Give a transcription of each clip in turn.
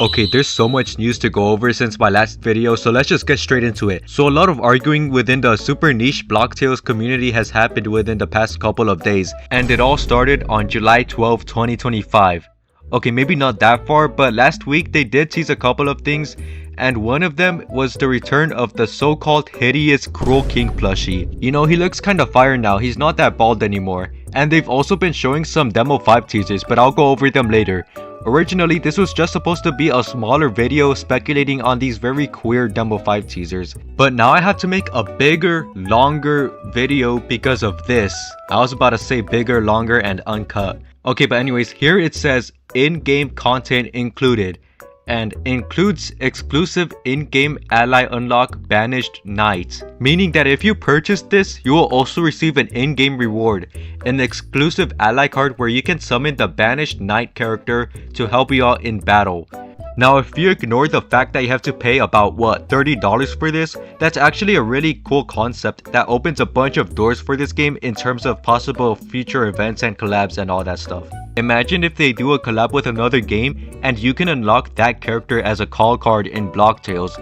Okay, there's so much news to go over since my last video, so let's just get straight into it. So a lot of arguing within the super niche blocktales community has happened within the past couple of days, and it all started on July 12, 2025. Okay, maybe not that far, but last week they did tease a couple of things, and one of them was the return of the so-called hideous Cruel King plushie. You know, he looks kinda fire now, he's not that bald anymore. And they've also been showing some Demo 5 teasers, but I'll go over them later. Originally, this was just supposed to be a smaller video speculating on these very queer Demo 5 teasers. But now I have to make a bigger, longer video because of this. I was about to say bigger, longer, and uncut. Okay, but anyways, here it says in-game content included. And includes exclusive in-game ally unlock Banished Knight. Meaning that if you purchase this, you will also receive an in-game reward. An exclusive ally card where you can summon the Banished Knight character to help you out in battle. Now if you ignore the fact that you have to pay about what, $30 for this, that's actually a really cool concept that opens a bunch of doors for this game in terms of possible future events and collabs and all that stuff. Imagine if they do a collab with another game and you can unlock that character as a call card in blocktales.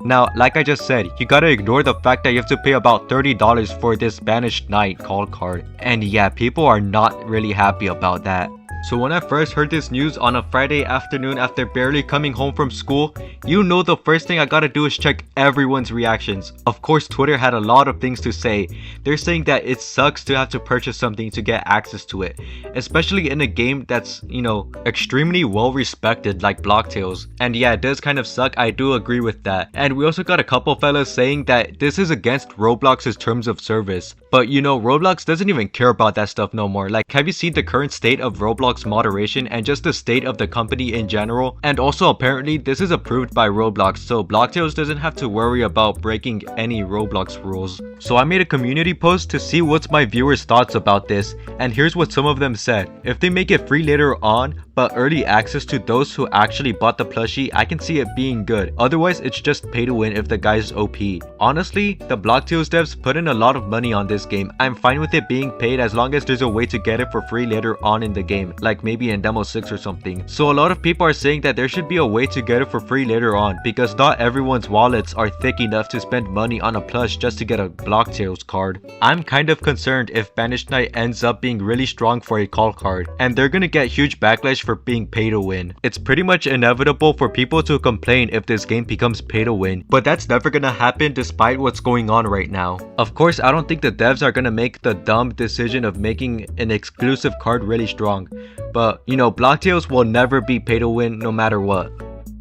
Now, like I just said, you gotta ignore the fact that you have to pay about $30 for this Banished Knight call card. And yeah, people are not really happy about that. So when I first heard this news on a Friday afternoon after barely coming home from school, you know the first thing I gotta do is check everyone's reactions. Of course, Twitter had a lot of things to say. They're saying that it sucks to have to purchase something to get access to it, especially in a game that's, you know, extremely well respected like blocktales. And yeah, it does kind of suck, I do agree with that. And we also got a couple fellas saying that this is against Roblox's terms of service. But you know, Roblox doesn't even care about that stuff no more. Like, have you seen the current state of Roblox moderation and just the state of the company in general? And also apparently this is approved by Roblox, so blocktales doesn't have to worry about breaking any Roblox rules. So I made a community post to see what's my viewers' thoughts about this, and here's what some of them said. If they make it free later on but early access to those who actually bought the plushie, I can see it being good. Otherwise it's just pay to win if the guy's OP. Honestly, the blocktales devs put in a lot of money on this game. I'm fine with it being paid as long as there's a way to get it for free later on in the game, like maybe in demo 6 or something. So a lot of people are saying that there should be a way to get it for free later on, because not everyone's wallets are thick enough to spend money on a plush just to get a blocktales card. I'm kind of concerned if Banished Knight ends up being really strong for a call card, and they're gonna get huge backlash for being pay to win. It's pretty much inevitable for people to complain if this game becomes pay to win, but that's never gonna happen despite what's going on right now. Of course, I don't think the devs are gonna make the dumb decision of making an exclusive card really strong, but you know, blocktales will never be pay to win no matter what.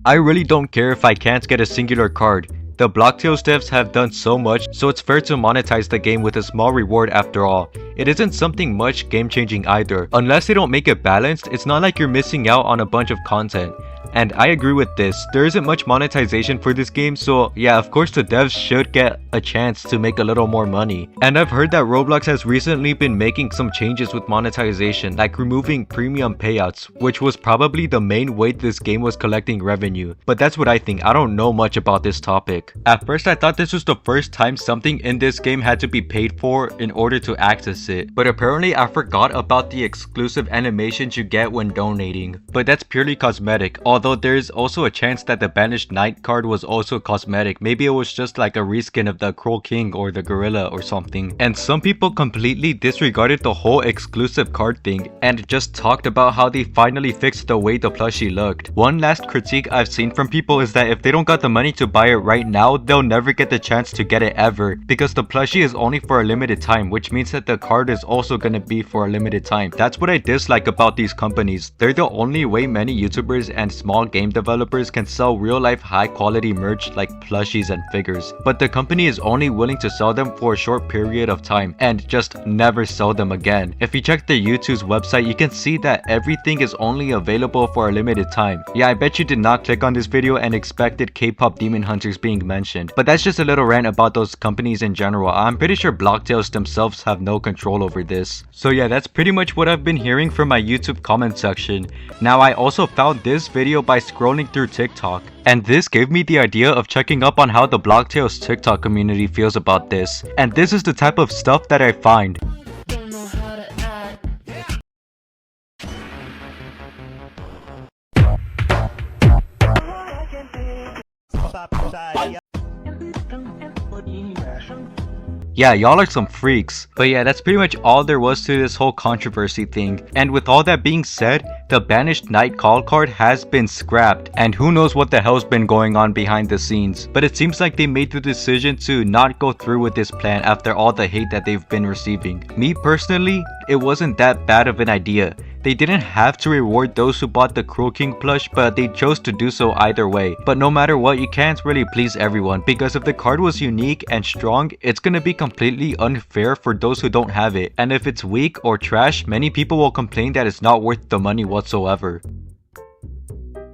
I really don't care if I can't get a singular card. The blocktales devs have done so much, so it's fair to monetize the game with a small reward after all. It isn't something much game changing either. Unless they don't make it balanced, it's not like you're missing out on a bunch of content. And I agree with this, there isn't much monetization for this game, so yeah, of course the devs should get a chance to make a little more money. And I've heard that Roblox has recently been making some changes with monetization, like removing premium payouts, which was probably the main way this game was collecting revenue. But that's what I think, I don't know much about this topic. At first I thought this was the first time something in this game had to be paid for in order to access it. But apparently I forgot about the exclusive animations you get when donating. But that's purely cosmetic, although there's also a chance that the Banished Knight card was also cosmetic. Maybe it was just like a reskin of the Cruel King or the Gorilla or something. And some people completely disregarded the whole exclusive card thing and just talked about how they finally fixed the way the plushie looked. One last critique I've seen from people is that if they don't got the money to buy it right now, they'll never get the chance to get it ever, because the plushie is only for a limited time, which means that the card is also gonna be for a limited time. That's what I dislike about these companies. They're the only way many YouTubers and small game developers can sell real-life high-quality merch like plushies and figures, but the company is only willing to sell them for a short period of time and just never sell them again. If you check the YouTube's website, you can see that everything is only available for a limited time. Yeah, I bet you did not click on this video and expected K-pop demon hunters being mentioned, but that's just a little rant about those companies in general. I'm pretty sure blocktales themselves have no control over this. So yeah, that's pretty much what I've been hearing from my YouTube comment section. Now I also found this video by scrolling through TikTok, and this gave me the idea of checking up on how the blocktales TikTok community feels about this, and this is the type of stuff that I find. Yeah, y'all are some freaks. But yeah, that's pretty much all there was to this whole controversy thing. And with all that being said, the Banished Knight call card has been scrapped, and who knows what the hell's been going on behind the scenes. But it seems like they made the decision to not go through with this plan after all the hate that they've been receiving. Me personally, it wasn't that bad of an idea. They didn't have to reward those who bought the Cruel King plush, but they chose to do so either way. But no matter what, you can't really please everyone, because if the card was unique and strong, it's gonna be completely unfair for those who don't have it. And if it's weak or trash, many people will complain that it's not worth the money whatsoever.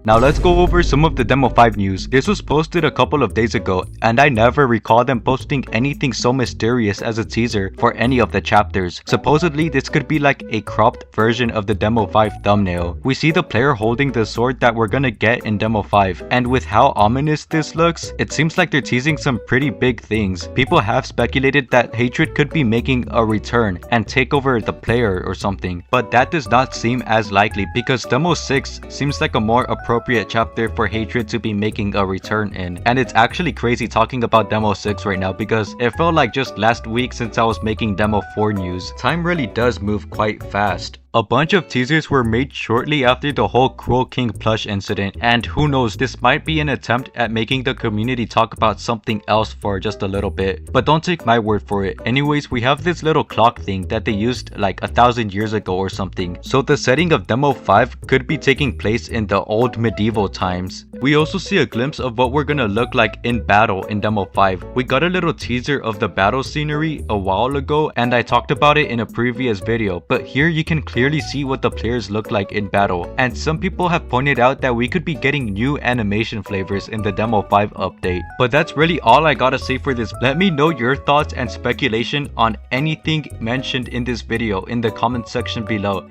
Now let's go over some of the Demo 5 news. This was posted a couple of days ago, and I never recall them posting anything so mysterious as a teaser for any of the chapters. Supposedly, this could be like a cropped version of the Demo 5 thumbnail. We see the player holding the sword that we're gonna get in Demo 5, and with how ominous this looks, it seems like they're teasing some pretty big things. People have speculated that Hatred could be making a return and take over the player or something, but that does not seem as likely because Demo 6 seems like a more appropriate chapter for Hatred to be making a return in. And it's actually crazy talking about Demo 6 right now because it felt like just last week since I was making Demo 4 news. Time really does move quite fast. A bunch of teasers were made shortly after the whole Cruel King plush incident, and who knows, this might be an attempt at making the community talk about something else for just a little bit. But don't take my word for it. Anyways, we have this little clock thing that they used like 1,000 years ago or something. So the setting of Demo 5 could be taking place in the old medieval times. We also see a glimpse of what we're gonna look like in battle in Demo 5. We got a little teaser of the battle scenery a while ago, and I talked about it in a previous video, but here you can clearly see what the players look like in battle. And some people have pointed out that we could be getting new animation flavors in the Demo 5 update. But that's really all I gotta say for this. Let me know your thoughts and speculation on anything mentioned in this video in the comment section below.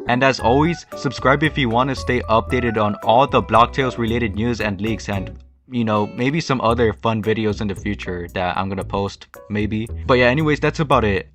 And as always, subscribe if you want to stay updated on all the blocktales related news and leaks, and you know, maybe some other fun videos in the future that I'm gonna post, maybe. But yeah, anyways, that's about it.